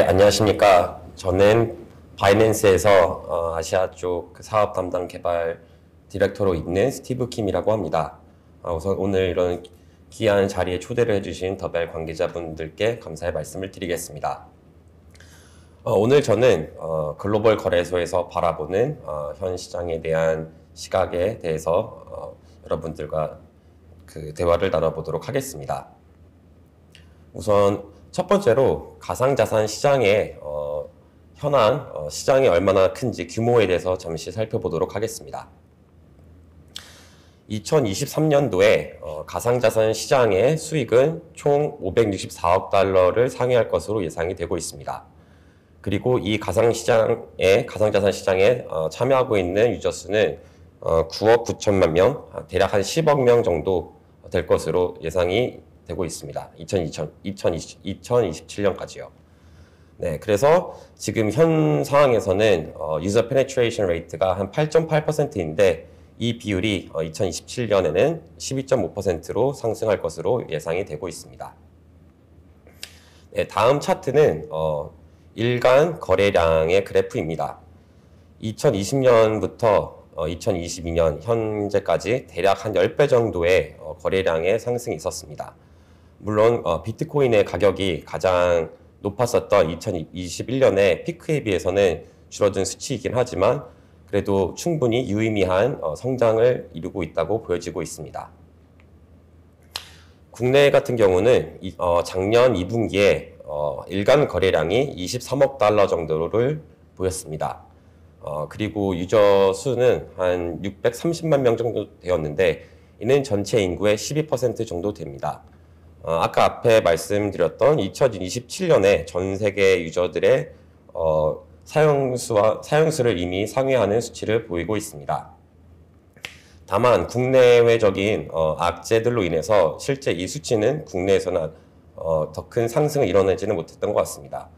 네, 안녕하십니까. 저는 바이낸스에서 아시아 쪽 사업 담당 개발 디렉터로 있는 스티브 킴이라고 합니다. 우선 오늘 이런 귀한 자리에 초대를 해주신 더벨 관계자분들께 감사의 말씀을 드리겠습니다. 오늘 저는 글로벌 거래소에서 바라보는 현 시장에 대한 시각에 대해서 여러분들과 그 대화를 나눠보도록 하겠습니다. 우선 첫 번째로 가상자산 시장의 현황, 시장이 얼마나 큰지 규모에 대해서 잠시 살펴보도록 하겠습니다. 2023년도에 가상자산 시장의 수익은 총 564억 달러를 상회할 것으로 예상이 되고 있습니다. 그리고 이 가상자산 시장에 참여하고 있는 유저 수는 9억 9천만 명, 대략 한 10억 명 정도 될 것으로 예상이 되고 있습니다. 2027년까지요. 네, 그래서 지금 현 상황에서는 유저 페네트레이션 레이트가 한 8.8%인데 이 비율이 2027년에는 12.5%로 상승할 것으로 예상이 되고 있습니다. 네, 다음 차트는 일간 거래량의 그래프입니다. 2020년부터 2022년 현재까지 대략 한 10배 정도의 거래량의 상승이 있었습니다. 물론 비트코인의 가격이 가장 높았었던 2021년의 피크에 비해서는 줄어든 수치이긴 하지만 그래도 충분히 유의미한 성장을 이루고 있다고 보여지고 있습니다. 국내 같은 경우는 작년 2분기에 일간 거래량이 23억 달러 정도를 보였습니다. 그리고 유저 수는 한 630만 명 정도 되었는데 이는 전체 인구의 12% 정도 됩니다. 아까 앞에 말씀드렸던 2027년에 전 세계 유저들의 사용수를 이미 상회하는 수치를 보이고 있습니다. 다만 국내외적인 악재들로 인해서 실제 이 수치는 국내에서는 더 큰 상승을 이뤄내지는 못했던 것 같습니다.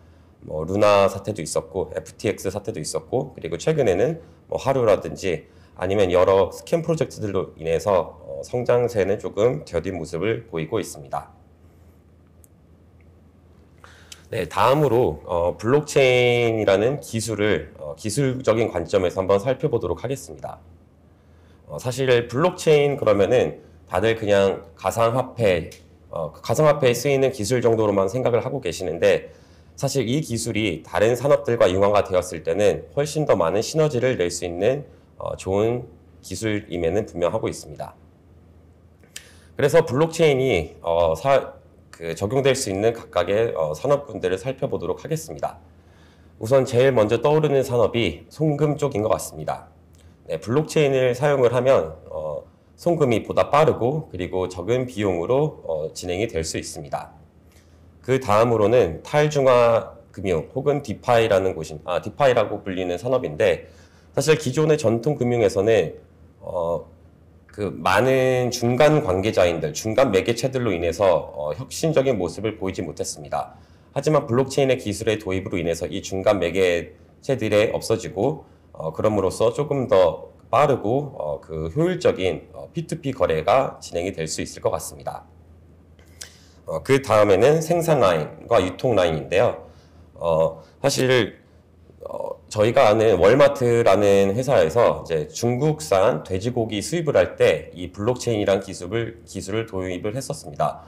루나 사태도 있었고 FTX 사태도 있었고 그리고 최근에는 하루라든지 아니면 여러 스캠 프로젝트들로 인해서 성장세는 조금 더딘 모습을 보이고 있습니다. 네, 다음으로 블록체인이라는 기술을 기술적인 관점에서 한번 살펴보도록 하겠습니다. 사실 블록체인 그러면은 다들 그냥 가상화폐에 쓰이는 기술 정도로만 생각을 하고 계시는데 사실 이 기술이 다른 산업들과 융화가 되었을 때는 훨씬 더 많은 시너지를 낼 수 있는 좋은 기술임에는 분명하고 있습니다. 그래서 블록체인이 적용될 수 있는 각각의 산업군들을 살펴보도록 하겠습니다. 우선 제일 먼저 떠오르는 산업이 송금 쪽인 것 같습니다. 네, 블록체인을 사용을 하면 송금이 보다 빠르고 그리고 적은 비용으로 진행이 될 수 있습니다. 그 다음으로는 탈중앙 금융 혹은 디파이라고 불리는 산업인데 사실 기존의 전통 금융에서는 많은 중간 관계자인들, 중간 매개체들로 인해서 혁신적인 모습을 보이지 못했습니다. 하지만 블록체인의 기술의 도입으로 인해서 이 중간 매개체들이 없어지고 그럼으로써 조금 더 빠르고 효율적인 P2P 거래가 진행이 될 수 있을 것 같습니다. 그 다음에는 생산 라인과 유통 라인인데요. 사실 저희가 아는 월마트라는 회사에서 이제 중국산 돼지고기 수입을 할 때 이 블록체인이란 기술을 도입을 했었습니다.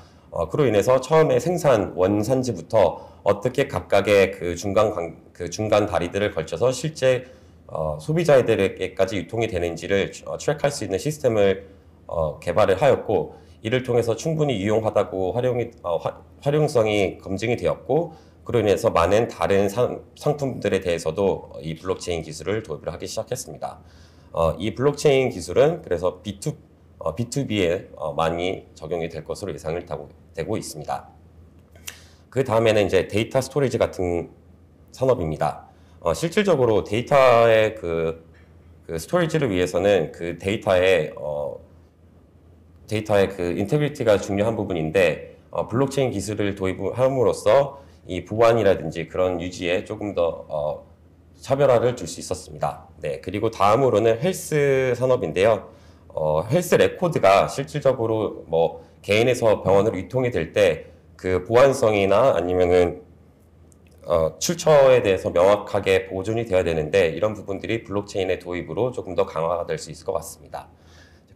그로 인해서 처음에 생산 원산지부터 어떻게 각각의 그 중간 다리들을 걸쳐서 실제 소비자들에게까지 유통이 되는지를 트랙할 수 있는 시스템을 개발을 하였고 이를 통해서 충분히 유용하다고 활용성이 검증이 되었고 그로 인해서 많은 다른 상품들에 대해서도 이 블록체인 기술을 도입을 하기 시작했습니다. 이 블록체인 기술은 그래서 B2B에 많이 적용이 될 것으로 예상을 되고 있습니다. 그 다음에는 이제 데이터 스토리지 같은 산업입니다. 실질적으로 데이터의 그 스토리지를 위해서는 그 데이터의 그 인테그리티가 중요한 부분인데 블록체인 기술을 도입함으로써 이 보안이라든지 그런 유지에 조금 더 차별화를 줄 수 있었습니다. 네, 그리고 다음으로는 헬스 산업인데요. 헬스 레코드가 실질적으로 개인에서 병원으로 유통이 될 때 그 보안성이나 아니면은 출처에 대해서 명확하게 보존이 되어야 되는데 이런 부분들이 블록체인의 도입으로 조금 더 강화가 될 수 있을 것 같습니다.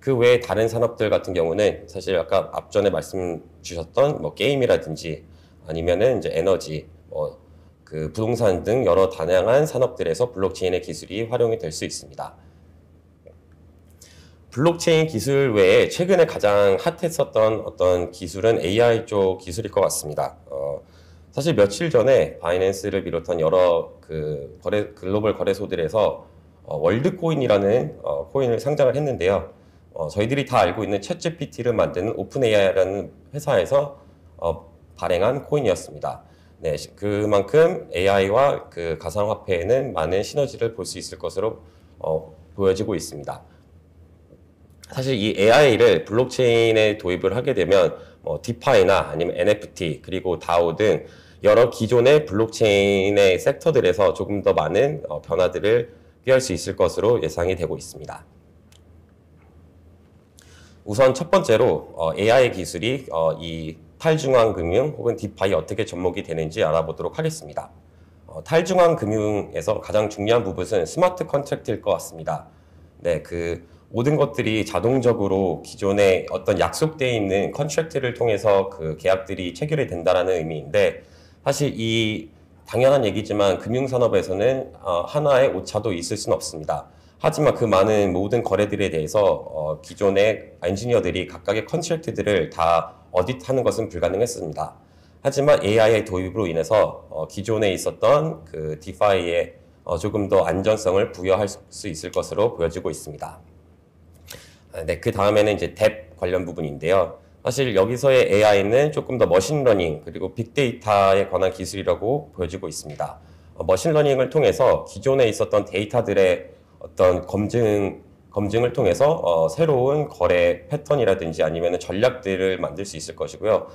그 외에 다른 산업들 같은 경우는 사실 아까 앞전에 말씀 주셨던 뭐 게임이라든지 아니면은 이제 에너지, 그 부동산 등 여러 다양한 산업들에서 블록체인의 기술이 활용이 될 수 있습니다. 블록체인 기술 외에 최근에 가장 핫했었던 어떤 기술은 AI 쪽 기술일 것 같습니다. 사실 며칠 전에 바이낸스를 비롯한 여러 그 글로벌 거래소들에서 월드코인이라는 코인을 상장을 했는데요. 저희들이 다 알고 있는 챗GPT를 만드는 오픈AI라는 회사에서 발행한 코인이었습니다. 네, 그만큼 AI와 그 가상화폐에는 많은 시너지를 볼 수 있을 것으로 보여지고 있습니다. 사실 이 AI를 블록체인에 도입을 하게 되면 디파이나 아니면 NFT 그리고 다오 등 여러 기존의 블록체인의 섹터들에서 조금 더 많은 변화들을 꾀할 수 있을 것으로 예상이 되고 있습니다. 우선 첫 번째로 AI 기술이 이 탈중앙 금융 혹은 디파이 어떻게 접목이 되는지 알아보도록 하겠습니다. 탈중앙 금융에서 가장 중요한 부분은 스마트 컨트랙트일 것 같습니다. 네, 그 모든 것들이 자동적으로 기존에 어떤 약속되어 있는 컨트랙트를 통해서 그 계약들이 체결이 된다는 의미인데 사실 이 당연한 얘기지만 금융산업에서는 하나의 오차도 있을 수는 없습니다. 하지만 그 많은 모든 거래들에 대해서 기존의 엔지니어들이 각각의 컨트랙트들을 다 어딧하는 것은 불가능했습니다. 하지만 AI의 도입으로 인해서 기존에 있었던 그 디파이에 조금 더 안전성을 부여할 수 있을 것으로 보여지고 있습니다. 네, 그 다음에는 이제 뎁 관련 부분인데요. 사실 여기서의 AI는 조금 더 머신러닝 그리고 빅데이터에 관한 기술이라고 보여지고 있습니다. 머신러닝을 통해서 기존에 있었던 데이터들의 어떤 검증을 통해서 새로운 거래 패턴이라든지 아니면 전략들을 만들 수 있을 것이고요.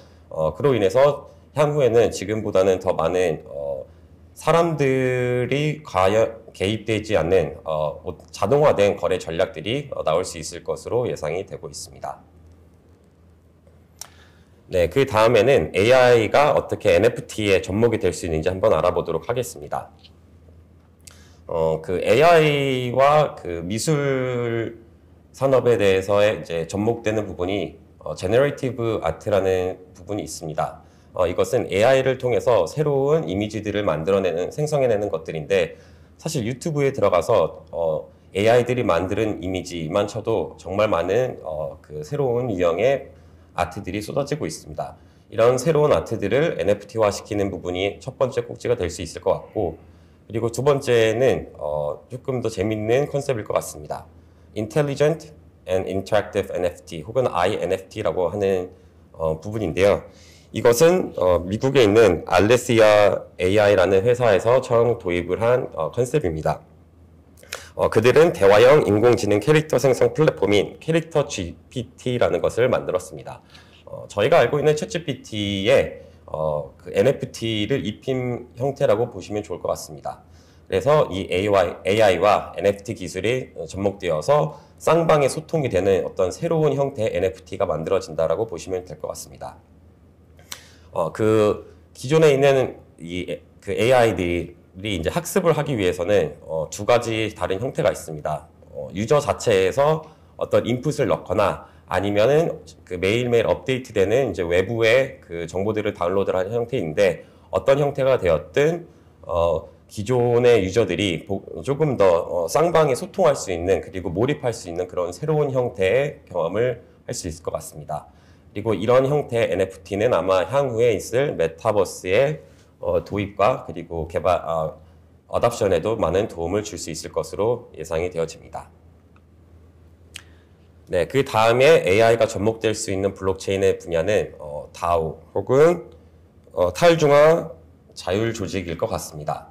그로 인해서 향후에는 지금보다는 더 많은 사람들이 과연 개입되지 않는 자동화된 거래 전략들이 나올 수 있을 것으로 예상이 되고 있습니다. 네, 그 다음에는 AI가 어떻게 NFT에 접목이 될 수 있는지 한번 알아보도록 하겠습니다. 그 AI와 그 미술 산업에 대해서의 이제 접목되는 부분이 제너레이티브 아트라는 부분이 있습니다. 이것은 AI를 통해서 새로운 이미지들을 만들어내는, 생성해내는 것들인데 사실 유튜브에 들어가서 AI들이 만드는 이미지만 쳐도 정말 많은 그 새로운 유형의 아트들이 쏟아지고 있습니다. 이런 새로운 아트들을 NFT화 시키는 부분이 첫 번째 꼭지가 될 수 있을 것 같고 그리고 두 번째는 조금 더 재밌는 컨셉일 것 같습니다. Intelligent and Interactive NFT 혹은 INFT라고 하는 부분인데요. 이것은 미국에 있는 알레시아 AI라는 회사에서 처음 도입을 한 컨셉입니다. 그들은 대화형 인공지능 캐릭터 생성 플랫폼인 캐릭터 GPT라는 것을 만들었습니다. 저희가 알고 있는 챗GPT의 그 NFT를 입힌 형태라고 보시면 좋을 것 같습니다. 그래서 이 AI와 NFT 기술이 접목되어서 쌍방의 소통이 되는 어떤 새로운 형태의 NFT가 만들어진다라고 보시면 될 것 같습니다. 그 기존에 있는 그 AI들이 이제 학습을 하기 위해서는 두 가지 다른 형태가 있습니다. 유저 자체에서 어떤 인풋을 넣거나 아니면은 그 매일매일 업데이트되는 이제 외부의 그 정보들을 다운로드하는 형태인데 어떤 형태가 되었든 기존의 유저들이 조금 더 쌍방에 소통할 수 있는 그리고 몰입할 수 있는 그런 새로운 형태의 경험을 할 수 있을 것 같습니다. 그리고 이런 형태의 NFT는 아마 향후에 있을 메타버스의 도입과 그리고 어답션에도 많은 도움을 줄 수 있을 것으로 예상이 되어집니다. 네, 그 다음에 AI가 접목될 수 있는 블록체인의 분야는 DAO 혹은 탈중앙 자율 조직일 것 같습니다.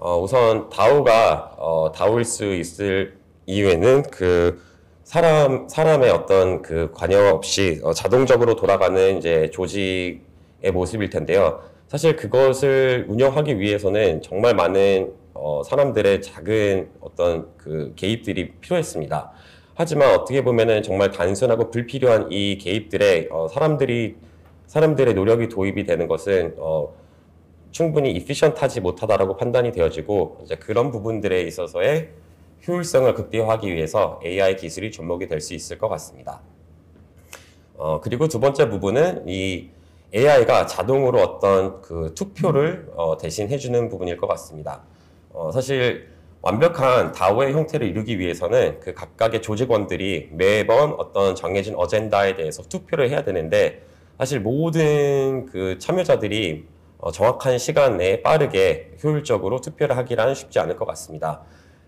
우선 DAO가 DAO일 수 있을 이유에는 그 사람의 어떤 그 관여 없이 자동적으로 돌아가는 이제 조직의 모습일 텐데요. 사실 그것을 운영하기 위해서는 정말 많은 사람들의 작은 어떤 그 개입들이 필요했습니다. 하지만 어떻게 보면은 정말 단순하고 불필요한 이 개입들에 사람들의 노력이 도입이 되는 것은 충분히 efficient하지 못하다라고 판단이 되어지고 이제 그런 부분들에 있어서의 효율성을 극대화하기 위해서 AI 기술이 접목이 될 수 있을 것 같습니다. 그리고 두 번째 부분은 이 AI가 자동으로 어떤 그 투표를 대신 해주는 부분일 것 같습니다. 사실 완벽한 다오의 형태를 이루기 위해서는 그 각각의 조직원들이 매번 어떤 정해진 어젠다에 대해서 투표를 해야 되는데 사실 모든 그 참여자들이 정확한 시간 내에 빠르게 효율적으로 투표를 하기란 쉽지 않을 것 같습니다.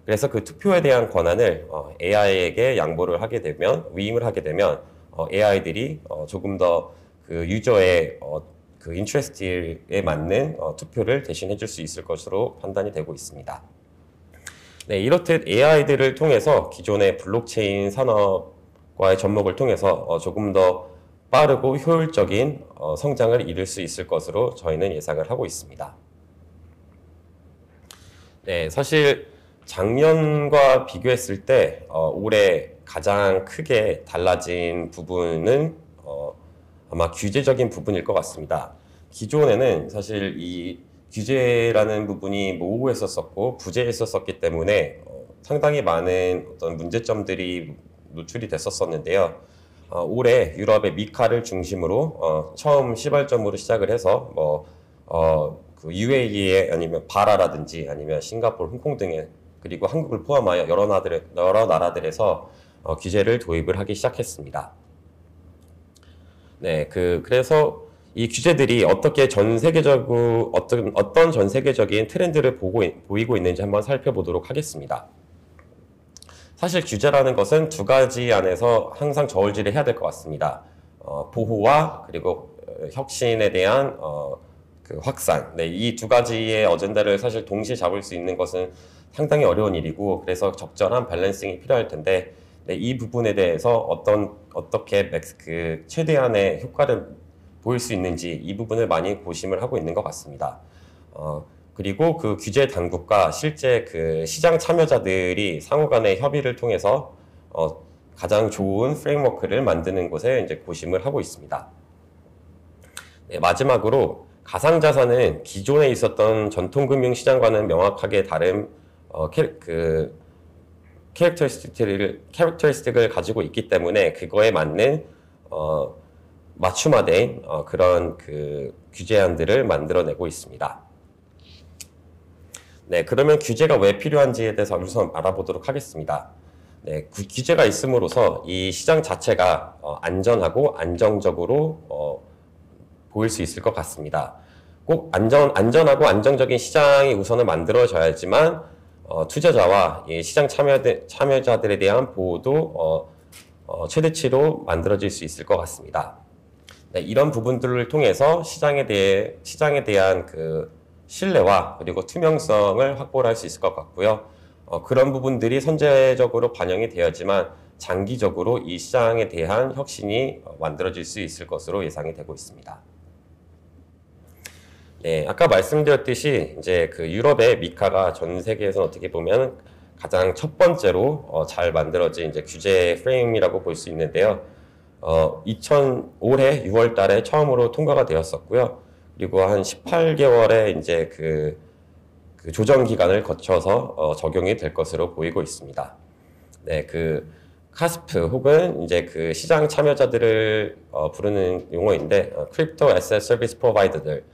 그래서 그 투표에 대한 권한을 AI에게 양보를 하게 되면, 위임을 하게 되면 AI들이 조금 더 그 유저의 그 인트레스트에 맞는 투표를 대신해 줄 수 있을 것으로 판단이 되고 있습니다. 네, 이렇듯 AI들을 통해서 기존의 블록체인 산업과의 접목을 통해서 조금 더 빠르고 효율적인 성장을 이룰 수 있을 것으로 저희는 예상을 하고 있습니다. 네, 사실 작년과 비교했을 때 올해 가장 크게 달라진 부분은 아마 규제적인 부분일 것 같습니다. 기존에는 사실 이 규제라는 부분이 모호했었고 부재했었기 때문에 상당히 많은 어떤 문제점들이 노출이 됐었는데요. 올해 유럽의 미카를 중심으로 처음 시발점으로 시작을 해서 그 UAE에 아니면 바라라든지 아니면 싱가포르, 홍콩 등에 그리고 한국을 포함하여 여러 나라들에서 규제를 도입을 하기 시작했습니다. 네, 그래서 이 규제들이 어떻게 전 세계적으로 어떤 전 세계적인 트렌드를 보이고 있는지 한번 살펴보도록 하겠습니다. 사실 규제라는 것은 두 가지 안에서 항상 저울질을 해야 될 것 같습니다. 보호와 그리고 혁신에 대한 그 확산. 네, 이 두 가지의 어젠다를 사실 동시에 잡을 수 있는 것은 상당히 어려운 일이고 그래서 적절한 밸런싱이 필요할 텐데 네, 이 부분에 대해서 어떻게 그 최대한의 효과를 보일 수 있는지 이 부분을 많이 고심을 하고 있는 것 같습니다. 그리고 그 규제 당국과 실제 그 시장 참여자들이 상호 간의 협의를 통해서 가장 좋은 프레임워크를 만드는 곳에 이제 고심을 하고 있습니다. 네, 마지막으로 가상자산은 기존에 있었던 전통금융 시장과는 명확하게 다른 캐릭터리스틱을 가지고 있기 때문에 그거에 맞는 맞춤화된 그런 그 규제안들을 만들어내고 있습니다. 네, 그러면 규제가 왜 필요한지에 대해서 우선 알아보도록 하겠습니다. 네, 규제가 있음으로써 이 시장 자체가 안전하고 안정적으로 보일 수 있을 것 같습니다. 꼭 안전하고 안정적인 시장이 우선은 만들어져야지만 투자자와 시장 참여자들에 대한 보호도 최대치로 만들어질 수 있을 것 같습니다. 네, 이런 부분들을 통해서 시장에 대한 그 신뢰와 그리고 투명성을 확보를 할 수 있을 것 같고요. 그런 부분들이 선제적으로 반영이 되어야지만 장기적으로 이 시장에 대한 혁신이 만들어질 수 있을 것으로 예상이 되고 있습니다. 네, 아까 말씀드렸듯이 이제 그 유럽의 미카가 전 세계에서 어떻게 보면 가장 첫 번째로 잘 만들어진 이제 규제 프레임이라고 볼 수 있는데요. 올해 6월 달에 처음으로 통과가 되었었고요. 그리고 한 18개월의 이제 그 조정 기간을 거쳐서 적용이 될 것으로 보이고 있습니다. 네, 그 카스프 혹은 이제 그 시장 참여자들을 부르는 용어인데 크립토 애셋 서비스 프로바이더들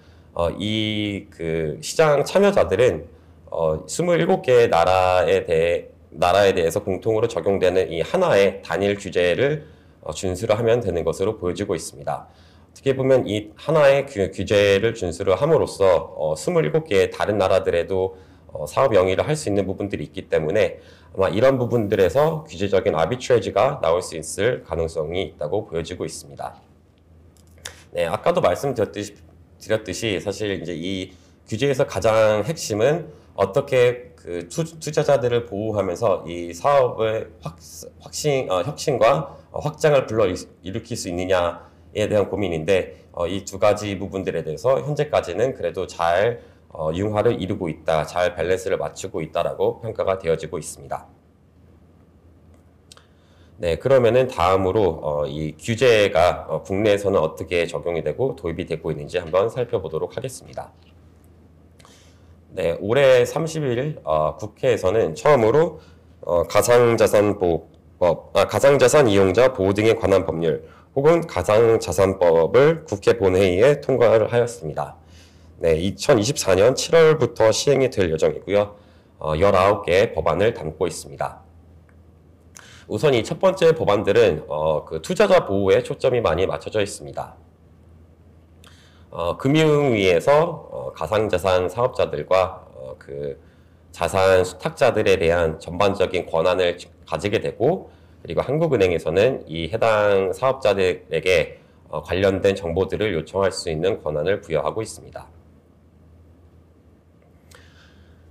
이 그 시장 참여자들은 27개의 나라에 대해서 공통으로 적용되는 이 하나의 단일 규제를 준수를 하면 되는 것으로 보여지고 있습니다. 어떻게 보면 이 하나의 규제를 준수를 함으로써 27개의 다른 나라들에도 사업 영위를 할 수 있는 부분들이 있기 때문에 아마 이런 부분들에서 규제적인 아비트레이지가 나올 수 있을 가능성이 있다고 보여지고 있습니다. 네, 아까도 말씀드렸듯이 사실 이제 이 규제에서 가장 핵심은 어떻게 그 투자자들을 보호하면서 이 사업의 혁신과 확장을 일으킬 수 있느냐에 대한 고민인데 이 두 가지 부분들에 대해서 현재까지는 그래도 잘 융화를 이루고 있다, 잘 밸런스를 맞추고 있다라고 평가가 되어지고 있습니다. 네, 그러면은 다음으로 이 규제가 국내에서는 어떻게 적용이 되고 도입이 되고 있는지 한번 살펴보도록 하겠습니다. 네, 올해 30일 국회에서는 처음으로 가상자산 이용자 보호 등에 관한 법률 혹은 가상자산법을 국회 본회의에 통과를 하였습니다. 네, 2024년 7월부터 시행이 될 예정이고요. 19개의 법안을 담고 있습니다. 우선 이 첫 번째 법안들은 그 투자자 보호에 초점이 많이 맞춰져 있습니다. 금융위에서 가상자산 사업자들과 그 자산 수탁자들에 대한 전반적인 권한을 가지게 되고, 그리고 한국은행에서는 이 해당 사업자들에게 관련된 정보들을 요청할 수 있는 권한을 부여하고 있습니다.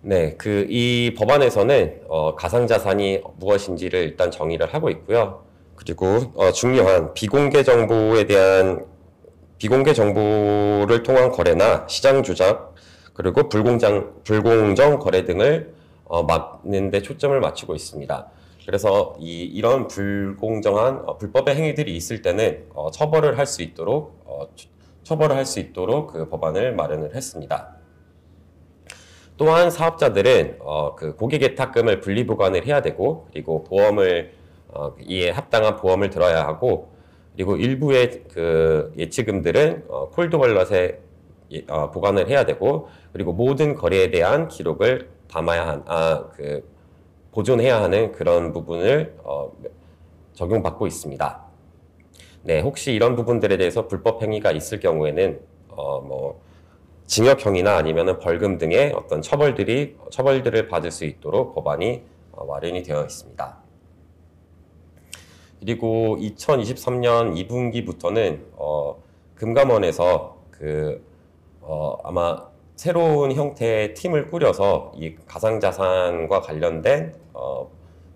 네, 이 법안에서는 가상자산이 무엇인지를 일단 정의를 하고 있고요. 그리고 중요한 비공개 정보를 통한 거래나 시장 조작, 그리고 불공정 거래 등을 막는 데 초점을 맞추고 있습니다. 그래서 이런 불공정한 불법의 행위들이 있을 때는 처벌을 할 수 있도록 그 법안을 마련을 했습니다. 또한 사업자들은 그 고객예탁금을 분리보관을 해야 되고, 그리고 이에 합당한 보험을 들어야 하고, 그리고 일부의 그 예치금들은 콜드월렛에 보관을 해야 되고, 그리고 모든 거래에 대한 기록을 보존해야 하는 그런 부분을 적용받고 있습니다. 네, 혹시 이런 부분들에 대해서 불법 행위가 있을 경우에는 징역형이나 아니면은 벌금 등의 어떤 처벌들을 받을 수 있도록 법안이 마련이 되어 있습니다. 그리고 2023년 2분기부터는 금감원에서 아마 새로운 형태의 팀을 꾸려서 이 가상자산과 관련된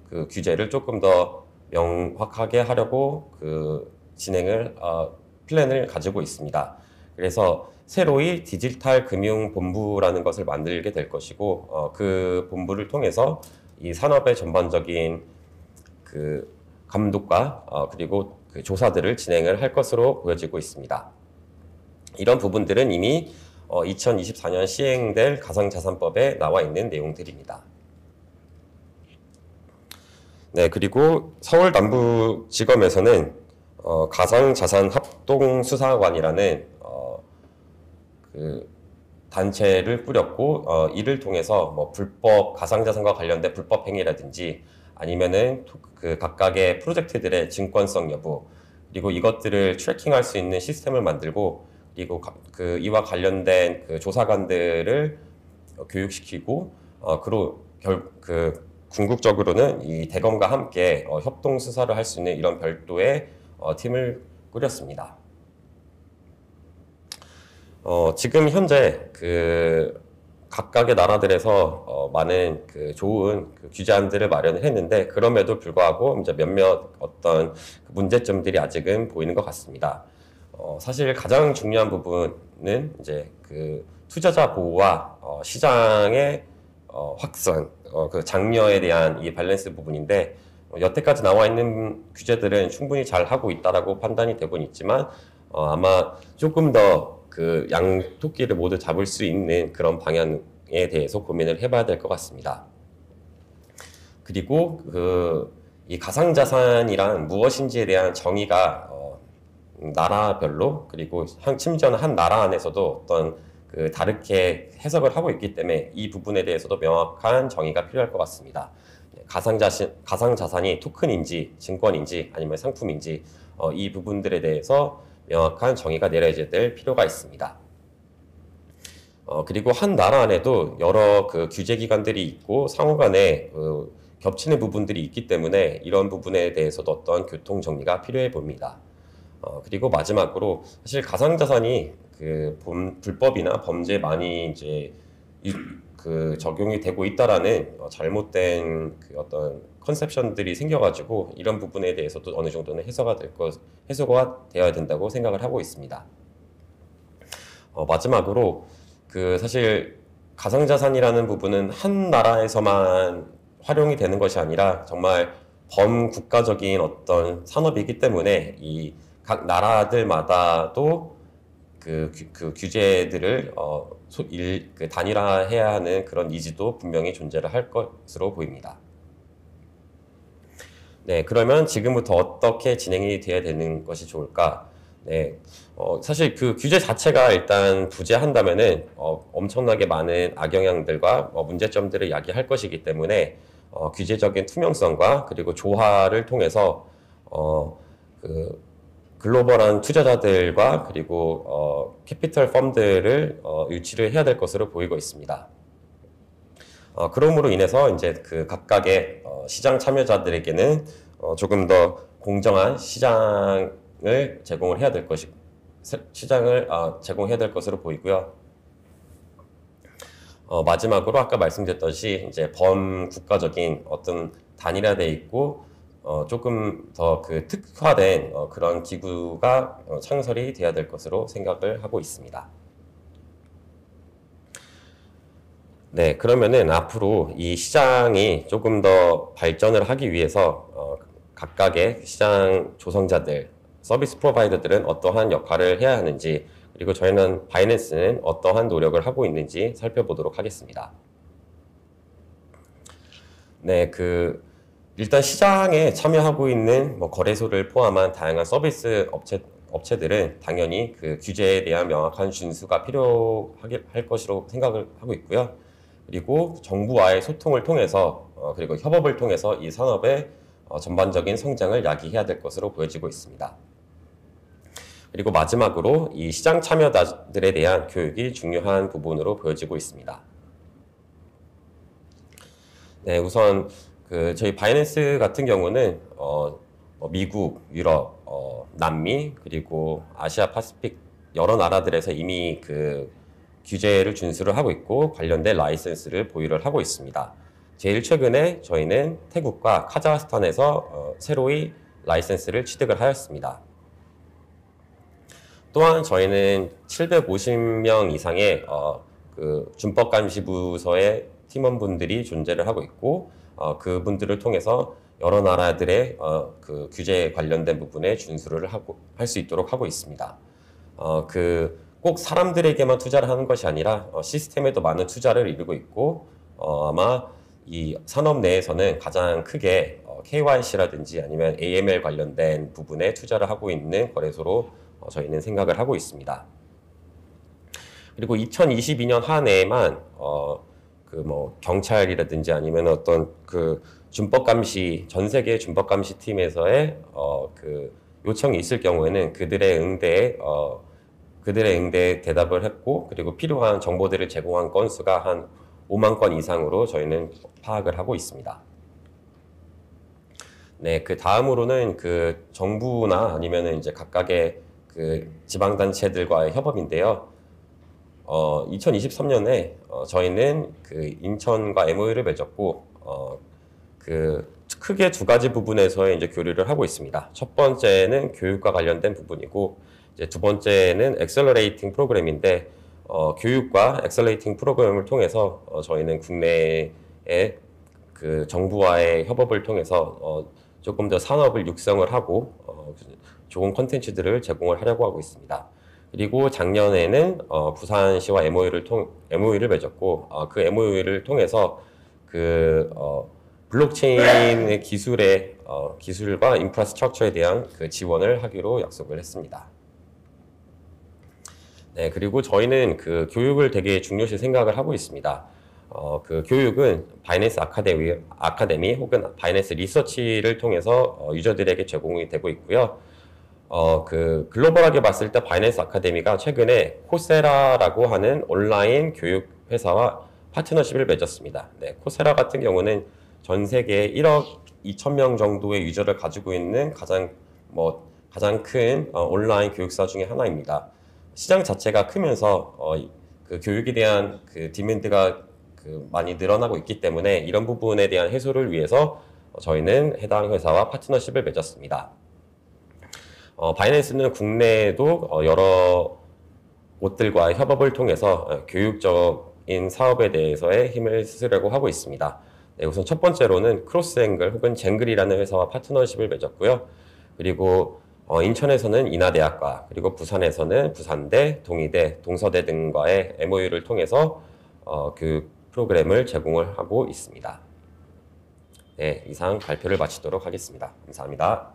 그 규제를 조금 더 명확하게 하려고 플랜을 가지고 있습니다. 그래서 새로이 디지털 금융본부라는 것을 만들게 될 것이고, 그 본부를 통해서 이 산업의 전반적인 그 감독과 그리고 그 조사들을 진행을 할 것으로 보여지고 있습니다. 이런 부분들은 이미 2024년 시행될 가상자산법에 나와 있는 내용들입니다. 네, 그리고 서울남부지검에서는 가상자산합동수사관이라는 그 단체를 꾸렸고, 이를 통해서 불법 가상자산과 관련된 불법 행위라든지 아니면은 그 각각의 프로젝트들의 증권성 여부, 그리고 이것들을 트래킹할 수 있는 시스템을 만들고, 그리고 이와 관련된 그 조사관들을 교육시키고, 궁극적으로는 이 대검과 함께 협동 수사를 할 수 있는 이런 별도의 팀을 꾸렸습니다. 지금 현재 각각의 나라들에서 많은 좋은 규제안들을 마련을 했는데, 그럼에도 불구하고 이제 몇몇 어떤 문제점들이 아직은 보이는 것 같습니다. 사실 가장 중요한 부분은 이제 투자자 보호와 시장의 확산, 그 장려에 대한 이 밸런스 부분인데, 여태까지 나와 있는 규제들은 충분히 잘 하고 있다라고 판단이 되고는 있지만, 아마 조금 더 양토끼를 모두 잡을 수 있는 그런 방향에 대해서 고민을 해봐야 될 것 같습니다. 그리고 이 가상자산이란 무엇인지에 대한 정의가 나라별로, 그리고 심지어는 한 나라 안에서도 어떤 다르게 해석을 하고 있기 때문에 이 부분에 대해서도 명확한 정의가 필요할 것 같습니다. 가상자산이 토큰인지 증권인지 아니면 상품인지 이 부분들에 대해서 명확한 정의가 내려져야 될 필요가 있습니다. 그리고 한 나라 안에도 여러 규제기관들이 있고 상호 간에 겹치는 부분들이 있기 때문에 이런 부분에 대해서도 어떤 교통 정리가 필요해 보입니다. 그리고 마지막으로 사실 가상자산이 불법이나 범죄에 많이 이제 적용이 되고 있다라는 잘못된 어떤 컨셉션들이 생겨가지고 이런 부분에 대해서도 어느 정도는 해소가 되어야 된다고 생각을 하고 있습니다. 마지막으로 사실 가상자산이라는 부분은 한 나라에서만 활용이 되는 것이 아니라 정말 범국가적인 어떤 산업이기 때문에 이 각 나라들마다도 그 규제들을 단일화해야 하는 그런 니즈도 분명히 존재를 할 것으로 보입니다. 네, 그러면 지금부터 어떻게 진행이 돼야 되는 것이 좋을까? 네, 사실 그 규제 자체가 일단 부재한다면은 엄청나게 많은 악영향들과 문제점들을 야기할 것이기 때문에 규제적인 투명성과 그리고 조화를 통해서 그 글로벌한 투자자들과 그리고 캐피털 펌들을 유치를 해야 될 것으로 보이고 있습니다. 그러므로 인해서 이제 그 각각의 시장 참여자들에게는 조금 더 공정한 시장을 제공을 해야 될 것이 시장을 제공해야 될 것으로 보이고요. 마지막으로 아까 말씀드렸듯이 이제 범국가적인 어떤 단일화돼 있고 조금 더 그 특화된 그런 기구가 창설이 돼야 될 것으로 생각을 하고 있습니다. 네, 그러면은 앞으로 이 시장이 조금 더 발전을 하기 위해서 각각의 시장 조성자들, 서비스 프로바이더들은 어떠한 역할을 해야 하는지, 그리고 저희는 바이낸스는 어떠한 노력을 하고 있는지 살펴보도록 하겠습니다. 네, 일단 시장에 참여하고 있는 거래소를 포함한 다양한 서비스 업체들은 당연히 그 규제에 대한 명확한 준수가 필요할 것으로 생각을 하고 있고요. 그리고 정부와의 소통을 통해서 그리고 협업을 통해서 이 산업의 전반적인 성장을 야기해야 될 것으로 보여지고 있습니다. 그리고 마지막으로 이 시장 참여자들에 대한 교육이 중요한 부분으로 보여지고 있습니다. 네, 우선 저희 바이낸스 같은 경우는 미국, 유럽, 남미, 그리고 아시아 파시픽 여러 나라들에서 이미 그 규제를 준수를 하고 있고 관련된 라이센스를 보유를 하고 있습니다. 제일 최근에 저희는 태국과 카자흐스탄에서 새로이 라이센스를 취득을 하였습니다. 또한 저희는 750명 이상의 그 준법감시부서의 팀원분들이 존재를 하고 있고 그분들을 통해서 여러 나라들의 그 규제 관련된 부분에 준수를 할 수 있도록 하고 있습니다. 꼭 사람들에게만 투자를 하는 것이 아니라 시스템에도 많은 투자를 이루고 있고 아마 이 산업 내에서는 가장 크게 KYC라든지 아니면 AML 관련된 부분에 투자를 하고 있는 거래소로 저희는 생각을 하고 있습니다. 그리고 2022년 한 해에만 경찰이라든지 아니면 어떤 그 준법감시 전 세계 준법감시 팀에서의 그 요청이 있을 경우에는 그들의 응대에 대답을 했고 그리고 필요한 정보들을 제공한 건수가 한 5만 건 이상으로 저희는 파악을 하고 있습니다. 네, 그 다음으로는 그 정부나 아니면은 이제 각각의 그 지방단체들과의 협업인데요. 2023년에 저희는 그 인천과 MOU를 맺었고 크게 두 가지 부분에서의 이제 교류를 하고 있습니다. 첫 번째는 교육과 관련된 부분이고 이제 두 번째는 엑셀러레이팅 프로그램인데 교육과 엑셀러레이팅 프로그램을 통해서 저희는 국내의 그 정부와의 협업을 통해서 조금 더 산업을 육성을 하고 좋은 콘텐츠들을 제공을 하려고 하고 있습니다. 그리고 작년에는 부산시와 MOU를 맺었고 그 MOU를 통해서 블록체인의 기술과 인프라스트럭처에 대한 그 지원을 하기로 약속을 했습니다. 네, 그리고 저희는 그 교육을 되게 중요시 생각을 하고 있습니다. 그 교육은 바이낸스 아카데미 혹은 바이낸스 리서치를 통해서 유저들에게 제공이 되고 있고요. 그 글로벌하게 봤을 때 바이낸스 아카데미가 최근에 코세라라고 하는 온라인 교육 회사와 파트너십을 맺었습니다. 네, 코세라 같은 경우는 전 세계 1억 2천 명 정도의 유저를 가지고 있는 가장 큰 온라인 교육사 중에 하나입니다. 시장 자체가 크면서 그 교육에 대한 그 디맨드가 많이 늘어나고 있기 때문에 이런 부분에 대한 해소를 위해서 저희는 해당 회사와 파트너십을 맺었습니다. 바이낸스는 국내에도 여러 곳들과 협업을 통해서 교육적인 사업에 대해서의 힘을 쓰려고 하고 있습니다. 네, 우선 첫 번째로는 크로스앵글 혹은 쟁글이라는 회사와 파트너십을 맺었고요. 그리고 인천에서는 인하대학과, 그리고 부산에서는 부산대, 동의대, 동서대 등과의 MOU를 통해서 교육 프로그램을 제공을 하고 있습니다. 네, 이상 발표를 마치도록 하겠습니다. 감사합니다.